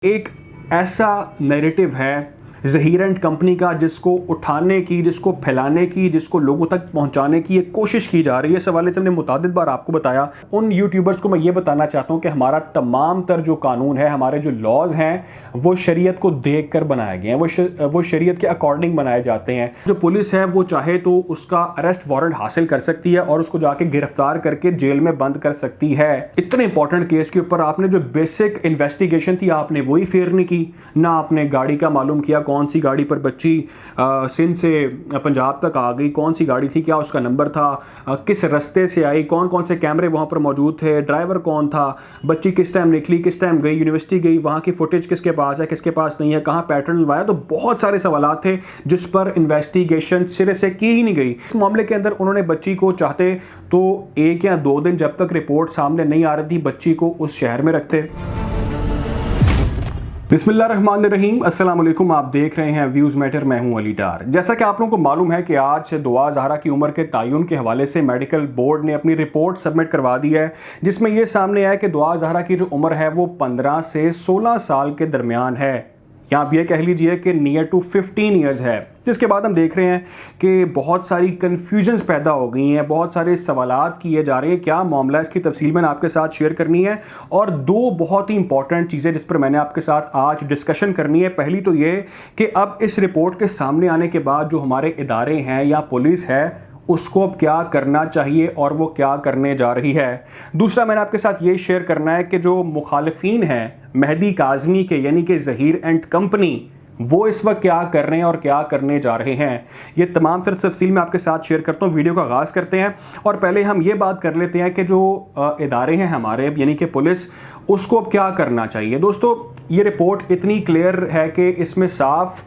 एक ऐसा नैरेटिव है ज़हीर एंड कंपनी का जिसको उठाने की, जिसको फैलाने की, जिसको लोगों तक पहुंचाने की एक कोशिश की जा रही है। इस हवाले से हमने मुतादिद बार आपको बताया। उन यूट्यूबर्स को मैं ये बताना चाहता हूं कि हमारा तमाम तर जो कानून है, हमारे जो लॉज हैं, वो शरीयत को देख कर बनाए गए हैं, वो शरीयत के अकॉर्डिंग बनाए जाते हैं। जो पुलिस है वो चाहे तो उसका अरेस्ट वारंट हासिल कर सकती है और उसको जाके गिरफ्तार करके जेल में बंद कर सकती है। इतने इंपॉर्टेंट केस के ऊपर आपने जो बेसिक इन्वेस्टिगेशन थी आपने वही फेयर नहीं की। ना आपने गाड़ी का मालूम किया, कौन सी गाड़ी पर बच्ची सिंध से पंजाब तक आ गई, कौन सी गाड़ी थी, क्या उसका नंबर था, किस रास्ते से आई, कौन कौन से कैमरे वहाँ पर मौजूद थे, ड्राइवर कौन था, बच्ची किस टाइम निकली, किस टाइम गई, यूनिवर्सिटी गई, वहाँ की फुटेज किसके पास है, किसके पास नहीं है, कहाँ पैटर्न लगाया। तो बहुत सारे सवालात थे जिस पर इन्वेस्टिगेशन सिरे से की ही नहीं गई। इस मामले के अंदर उन्होंने बच्ची को चाहते तो 1 या 2 दिन जब तक रिपोर्ट सामने नहीं आ रही थी बच्ची को उस शहर में रखते। बिस्मिल्लाहिर्रहमानिर्रहीम, अस्सलाम वालेकुम। आप देख रहे हैं व्यूज़ मैटर, मैं हूं अली डार। जैसा कि आप लोगों को मालूम है कि आज से दुआ ज़हरा की उम्र के तयन के हवाले से मेडिकल बोर्ड ने अपनी रिपोर्ट सबमिट करवा दी है, जिसमें यह सामने आया कि दुआ ज़हरा की जो उम्र है वो 15 से 16 साल के दरमियान है, या आप ये कह लीजिए कि नियर टू 15 ईयर्स है। जिसके बाद हम देख रहे हैं कि बहुत सारी कन्फ्यूजन्स पैदा हो गई हैं, बहुत सारे सवालात किए जा रहे हैं। क्या मामला, इसकी तफसील मैंने आपके साथ शेयर करनी है। और 2 बहुत ही इंपॉर्टेंट चीज़ें जिस पर मैंने आपके साथ आज डिस्कशन करनी है। पहली तो ये कि अब इस रिपोर्ट के सामने आने के बाद जो हमारे इदारे हैं या पुलिस है उसको अब क्या करना चाहिए और वो क्या करने जा रही है। दूसरा मैंने आपके साथ ये शेयर करना है कि जो मुखालिफिन हैं मेहदी काज़मी के, यानी कि ज़हीर एंड कंपनी, वो इस वक्त क्या कर रहे हैं और क्या करने जा रहे हैं। ये तमाम तर तफसील मैं आपके साथ शेयर करता हूँ। वीडियो का आगाज़ करते हैं और पहले हम ये बात कर लेते हैं कि जो इदारे हैं हमारे, यानी कि पुलिस, उसको अब क्या करना चाहिए। दोस्तों, ये रिपोर्ट इतनी क्लियर है कि इसमें साफ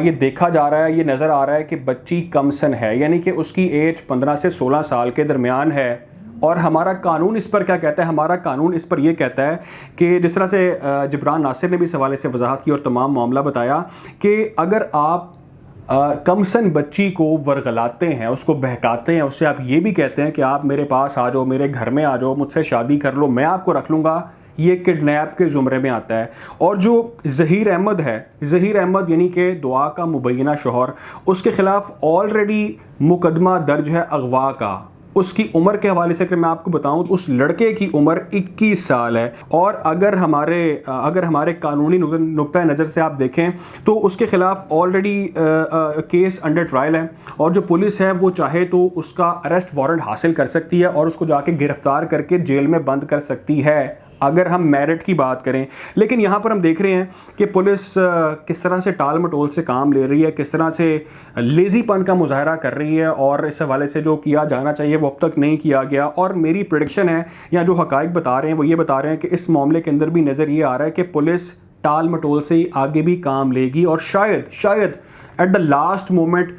ये देखा जा रहा है, ये नज़र आ रहा है कि बच्ची कमसन है, यानी कि उसकी एज 15 से 16 साल के दरमियान है। और हमारा कानून इस पर क्या कहता है? हमारा कानून इस पर यह कहता है कि जिस तरह से जिब्रान नासिर ने भी इस हवाले से वजाहत की और तमाम मामला बताया कि अगर आप कमसन बच्ची को वर्गलाते हैं, उसको बहकाते हैं, उससे आप ये भी कहते हैं कि आप मेरे पास आ जाओ, मेरे घर में आ जाओ, मुझसे शादी कर लो, मैं आपको रख लूँगा, ये किडनैप के ज़ुमरे में आता है। और जो ज़हीर अहमद है, ज़हीर अहमद यानी कि दुआ का मुबैना शोहर, उसके ख़िलाफ़ ऑलरेडी मुकदमा दर्ज है अगवा का। उसकी उम्र के हवाले से अगर मैं आपको बताऊं तो उस लड़के की उम्र 21 साल है। और अगर हमारे कानूनी नुक्ता नज़र से आप देखें तो उसके ख़िलाफ़ ऑलरेडी केस अंडर ट्रायल है और जो पुलिस है वो चाहे तो उसका अरेस्ट वारंट हासिल कर सकती है और उसको जाके गिरफ्तार करके जेल में बंद कर सकती है, अगर हम मेरिट की बात करें। लेकिन यहाँ पर हम देख रहे हैं कि पुलिस किस तरह से टाल मटोल से काम ले रही है, किस तरह से लेज़ीपन का मुजाहरा कर रही है और इस हवाले से जो किया जाना चाहिए वो अब तक नहीं किया गया। और मेरी प्रेडिक्शन है या जो हकाइक बता रहे हैं वो ये बता रहे हैं कि इस मामले के अंदर भी नज़र ये आ रहा है कि पुलिस टाल मटोल से ही आगे भी काम लेगी और शायद एट द लास्ट मोमेंट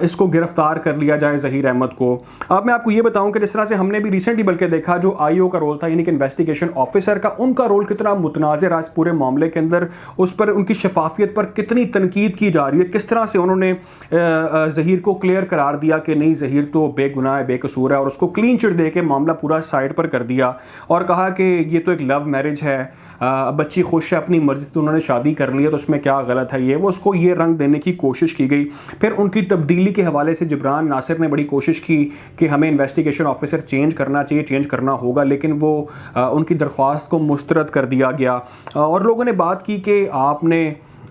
इसको गिरफ्तार कर लिया जाए ज़हीर अहमद को। अब मैं आपको ये बताऊं कि जिस तरह से हमने भी रिसेंटली बल्कि देखा जो आईओ का रोल था, यानी कि इन्वेस्टिगेशन ऑफिसर का, उनका रोल कितना मुतनाज़िर आज पूरे मामले के अंदर, उस पर उनकी शफाफियत पर कितनी तनकीद की जा रही है, किस तरह से उन्होंने ज़हीर को क्लियर करार दिया कि नहीं, ज़हीर तो बेगुनाह है, बेकसूर है, और उसको क्लीन चिट दे के मामला पूरा साइड पर कर दिया और कहा कि ये तो एक लव मैरिज है, बच्ची खुश है, अपनी मर्जी से उन्होंने शादी कर ली है, तो उसमें क्या गलत है। ये वो उसको ये रंग देने की कोशिश की गई। फिर उनकी तब्दीली के हवाले से जिब्रान नासिर ने बड़ी कोशिश की कि हमें इन्वेस्टिगेशन ऑफिसर चेंज करना चाहिए, चेंज करना होगा, लेकिन वो उनकी दरख्वास्त को मुस्तरद कर दिया गया। और लोगों ने बात की कि आपने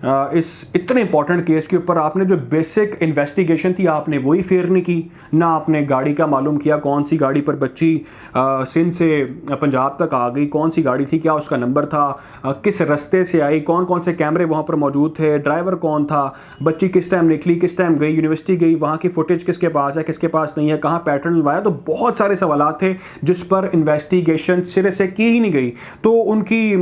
इस इतने इंपॉर्टेंट केस के ऊपर आपने जो बेसिक इन्वेस्टिगेशन थी आपने वही फेयर नहीं की। ना आपने गाड़ी का मालूम किया, कौन सी गाड़ी पर बच्ची सिंध से पंजाब तक आ गई, कौन सी गाड़ी थी, क्या उसका नंबर था, किस रास्ते से आई, कौन कौन से कैमरे वहाँ पर मौजूद थे, ड्राइवर कौन था, बच्ची किस टाइम निकली, किस टाइम गई, यूनिवर्सिटी गई, वहाँ की फुटेज किसके पास है, किसके पास नहीं है, कहाँ पैटर्न लगाया। तो बहुत सारे सवालात थे जिस पर इन्वेस्टिगेशन सिरे से की ही नहीं गई। तो उनकी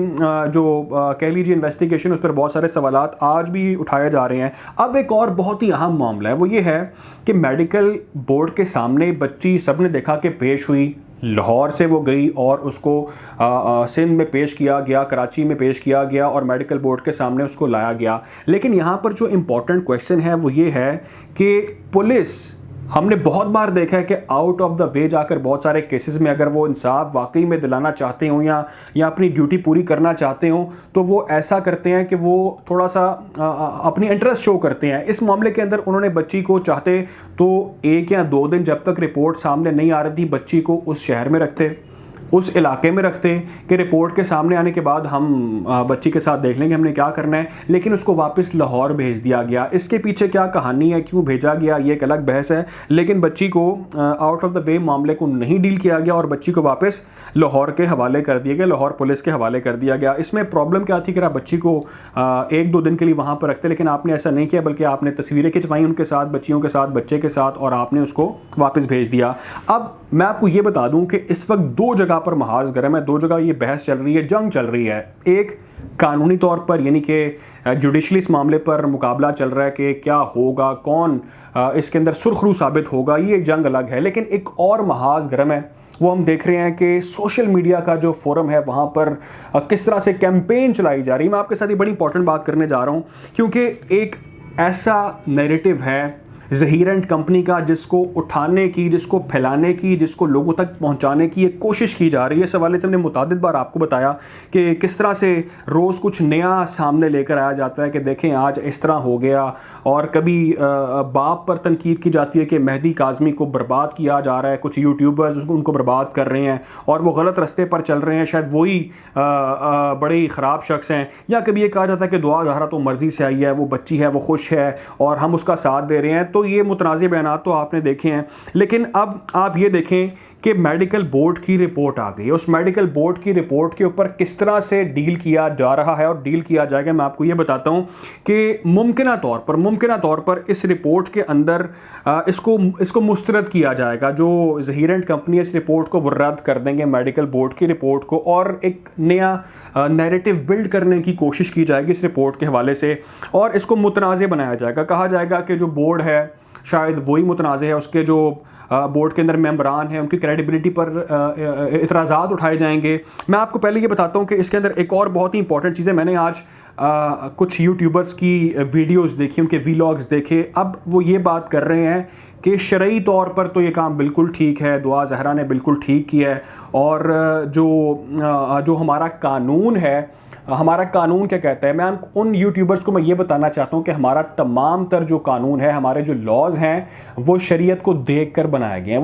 जो कह लीजिए इन्वेस्टिगेशन, उस पर बहुत सारे सवालात आज भी उठाए जा रहे हैं। अब एक और बहुत ही अहम मामला है, वो ये है कि मेडिकल बोर्ड के सामने बच्ची सबने देखा कि पेश हुई, लाहौर से वो गई और उसको सिंध में पेश किया गया, कराची में पेश किया गया और मेडिकल बोर्ड के सामने उसको लाया गया। लेकिन यहाँ पर जो इम्पोर्टेंट क्वेश्चन है वो ये है कि पुलिस हमने बहुत बार देखा है कि आउट ऑफ द वे जाकर बहुत सारे केसेस में अगर वो इंसाफ वाकई में दिलाना चाहते हो या अपनी ड्यूटी पूरी करना चाहते हो तो वो ऐसा करते हैं कि वो थोड़ा सा अपनी इंटरेस्ट शो करते हैं। इस मामले के अंदर उन्होंने बच्ची को चाहते तो 1 या 2 दिन जब तक रिपोर्ट सामने नहीं आ रही थी बच्ची को उस शहर में रखते, उस इलाके में रखते कि रिपोर्ट के सामने आने के बाद हम बच्ची के साथ देख लेंगे हमने क्या करना है, लेकिन उसको वापस लाहौर भेज दिया गया। इसके पीछे क्या कहानी है, क्यों भेजा गया, ये एक अलग बहस है, लेकिन बच्ची को आउट ऑफ द वे मामले को नहीं डील किया गया और बच्ची को वापस लाहौर के हवाले कर दिया गया, लाहौर पुलिस के हवाले कर दिया गया। इसमें प्रॉब्लम क्या थी कि आप बच्ची को 1-2 दिन के लिए वहाँ पर रखते, लेकिन आपने ऐसा नहीं किया, बल्कि आपने तस्वीरें खिंचवाई उनके साथ, बच्चियों के साथ, बच्चे के साथ, और आपने उसको वापस भेज दिया। अब मैं आपको ये बता दूं कि इस वक्त 2 जगह पर महाज गर्म है, 2 जगह ये बहस चल रही है, जंग चल रही है। एक कानूनी तौर पर यानी कि जुडिशली इस मामले पर मुकाबला चल रहा है कि क्या होगा, कौन इसके अंदर सुरखरू साबित होगा, ये जंग अलग है। लेकिन एक और महाज गर्म है, वो हम देख रहे हैं कि सोशल मीडिया का जो फोरम है वहाँ पर किस तरह से कैंपेन चलाई जा रही है। मैं आपके साथ ये बड़ी इंपॉर्टेंट बात करने जा रहा हूँ क्योंकि एक ऐसा नैरेटिव है ज़हीर एंड कंपनी का जिसको उठाने की, जिसको फैलाने की, जिसको लोगों तक पहुंचाने की एक कोशिश की जा रही है। इस हवाले से हमने मुतादिद बार आपको बताया कि किस तरह से रोज़ कुछ नया सामने लेकर आया जाता है कि देखें आज इस तरह हो गया, और कभी बाप पर तनकीद की जाती है कि मेहदी काज़मी को बर्बाद किया जा रहा है, कुछ यूट्यूबर्स उनको बर्बाद कर रहे हैं और वो गलत रास्ते पर चल रहे हैं, शायद वही बड़े ही ख़राब शख्स हैं। या कभी ये कहा जाता है कि दुआ ज़हरा तो मर्ज़ी से आई है, वो बच्ची है, वो खुश है और हम उसका साथ दे रहे हैं। तो ये मुतनाज़िर बयान तो आपने देखे हैं, लेकिन अब आप ये देखें कि मेडिकल बोर्ड की रिपोर्ट आ गई है। उस मेडिकल बोर्ड की रिपोर्ट के ऊपर किस तरह से डील किया जा रहा है और डील किया जाएगा, मैं आपको ये बताता हूँ कि मुमकिना तौर पर इस रिपोर्ट के अंदर इसको मुस्तरद किया जाएगा। जो ज़हीर एंड कंपनी इस रिपोर्ट को वो रद्द कर देंगे, मेडिकल बोर्ड की रिपोर्ट को, और एक नया नैरेटिव बिल्ड करने की कोशिश की जाएगी इस रिपोर्ट के हवाले से, और इसको मुतनाज़ बनाया जाएगा। कहा जाएगा कि जो बोर्ड है शायद वही मुतनाज़ है, उसके जो बोर्ड के अंदर मेंबरान हैं उनकी क्रेडिबिलिटी पर इतराज़ात उठाए जाएंगे। मैं आपको पहले ये बताता हूँ कि इसके अंदर एक और बहुत ही इंपॉर्टेंट चीज़ है। मैंने आज कुछ यूट्यूबर्स की वीडियोस देखी, उनके वीलॉग्स देखे। अब वो ये बात कर रहे हैं कि शरई तौर पर तो ये काम बिल्कुल ठीक है, दुआ ज़हरा ने बिल्कुल ठीक किया है, और जो हमारा कानून है, हमारा कानून क्या कहता है। मैं उन यूट्यूबर्स को मैं ये बताना चाहता हूँ कि हमारा तमाम तर जो कानून है, हमारे जो लॉज हैं, वो शरीयत को देख कर बनाए गए हैं,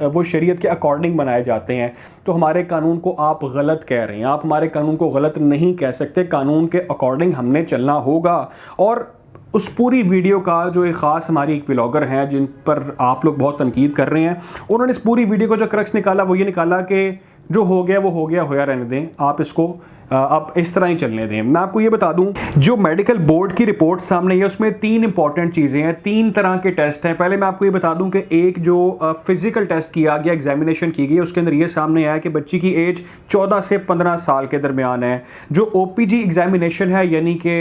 वो शरीयत के अकॉर्डिंग बनाए जाते हैं। तो हमारे कानून को आप गलत कह रहे हैं, आप हमारे कानून को गलत नहीं कह सकते, कानून के अकॉर्डिंग हमने चलना होगा। और उस पूरी वीडियो का जो एक ख़ास हमारी एक व्लॉगर हैं जिन पर आप लोग बहुत तनकीद कर रहे हैं, उन्होंने इस पूरी वीडियो को जो क्रक्स निकाला वो ये निकाला कि जो हो गया वो हो गया, होया रहने दें, आप इसको अब इस तरह ही चलने दें। मैं आपको ये बता दूं, जो मेडिकल बोर्ड की रिपोर्ट सामने है उसमें 3 इंपॉर्टेंट चीज़ें हैं, 3 तरह के टेस्ट हैं। पहले मैं आपको ये बता दूं कि एक जो फिजिकल टेस्ट किया गया, एग्जामिनेशन की गई, उसके अंदर ये सामने आया कि बच्ची की एज 14 से 15 साल के दरमियान है। जो OPG एग्जामिनेशन है यानी कि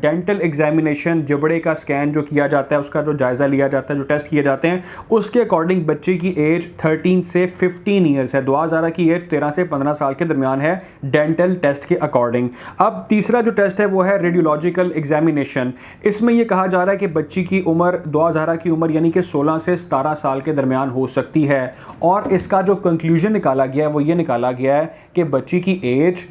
डेंटल एग्जामिनेशन, जबड़े का स्कैन जो किया जाता है, उसका जो जायज़ा लिया जाता है, जो टेस्ट किए जाते हैं, उसके अकॉर्डिंग बच्चे की एज 13 से 15 ईयर्स है। दुआ ज़हरा की एज 13 से 15 साल के दरमियान है डेंटल टेस्ट के अकॉर्डिंग। अब तीसरा जो टेस्ट है वो है रेडियोलॉजिकल एग्जामिनेशन। इसमें यह कहा जा रहा है कि बच्ची की उम्र, दुआ ज़हरा की उम्र यानी कि 16 से 17 साल के दरमियान हो सकती है, और इसका जो कंक्लूजन निकाला गया है वो ये निकाला गया है कि बच्ची की एज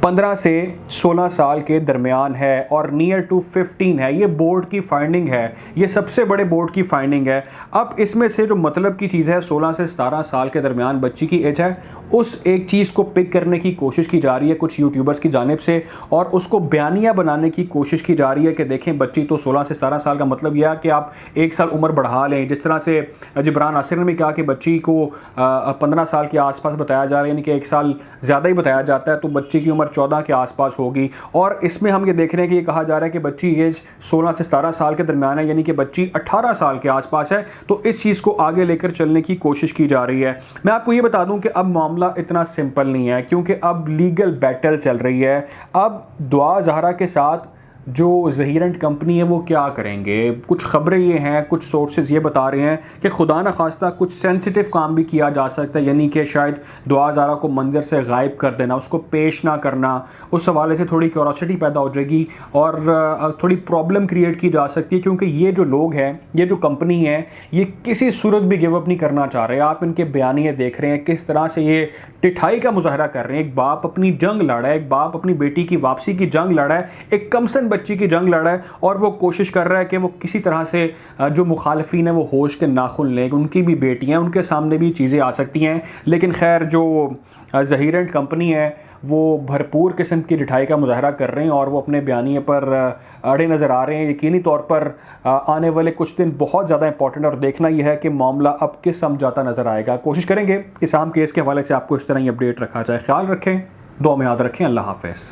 15 से 16 साल के दरमियान है और नियर टू 15 है। ये बोर्ड की फाइंडिंग है, ये सबसे बड़े बोर्ड की फाइंडिंग है। अब इसमें से जो मतलब की चीज़ है, 16 से 17 साल के दरमियान बच्ची की एज है, उस एक चीज़ को पिक करने की कोशिश की जा रही है कुछ यूट्यूबर्स की जानिब से, और उसको बयानिया बनाने की कोशिश की जा रही है कि देखें बच्ची तो 16 से 17 साल का मतलब यह है कि आप 1 साल उम्र बढ़ा लें। जिस तरह से जिब्रान नासिर ने भी कहा कि बच्ची को 15 साल के आसपास बताया जा रहा है, यानी कि 1 साल ज़्यादा ही बताया जाता है, तो बच्ची की उम्र 14 के आसपास होगी। और इसमें हम ये देख रहे हैं कि ये कहा जा रहा है कि बच्ची एज 16 से 17 साल के दरमियान है, यानी कि बच्ची 18 साल के आसपास है। तो इस चीज़ को आगे लेकर चलने की कोशिश की जा रही है। मैं आपको ये बता दूं कि अब मामला इतना सिंपल नहीं है, क्योंकि अब लीगल बैटल चल रही है। अब दुआ ज़हरा के साथ जो ज़हीरेंट कंपनी है वो क्या करेंगे। कुछ ख़बरें ये हैं, कुछ सोर्सेज ये बता रहे हैं कि खुदा न खास्ता कुछ सेंसिटिव काम भी किया जा सकता है, यानी कि शायद दुआ ज़ारा को मंजर से गायब कर देना, उसको पेश ना करना। उस हवाले से थोड़ी क्यूरोसिटी पैदा हो जाएगी और थोड़ी प्रॉब्लम क्रिएट की जा सकती है, क्योंकि ये जो लोग हैं, ये जो कंपनी है, ये किसी सूरत भी गिव अप नहीं करना चाह रहे। आप इनके बयानिए देख रहे हैं किस तरह से ये टिठाई का मुजाहरा कर रहे हैं। एक बाप अपनी जंग लड़ा है, एक बाप अपनी बेटी की वापसी की जंग लड़ा है, एक कमसन बच्ची की जंग लड़ा है, और वो कोशिश कर रहा है कि वो किसी तरह से जो मुखालफिन है वो होश के नाखुन लें। उनकी भी बेटियां, उनके सामने भी चीज़ें आ सकती हैं। लेकिन खैर जो ज़हीरेंट कंपनी है वो भरपूर किस्म की ढिठाई का मुजाहरा कर रहे हैं और वो अपने बयानिए पर अड़े नज़र आ रहे हैं। यकीनी तौर पर आने वाले कुछ दिन बहुत ज़्यादा इंपॉर्टेंट, और देखना यह है कि मामला अब किस समझौता नज़र आएगा। कोशिश करेंगे कि साम केस के हवाले से आपको इस तरह ही अपडेट रखा जाए। ख्याल रखें, दुआ में याद रखें। अल्लाह हाफ़िज़।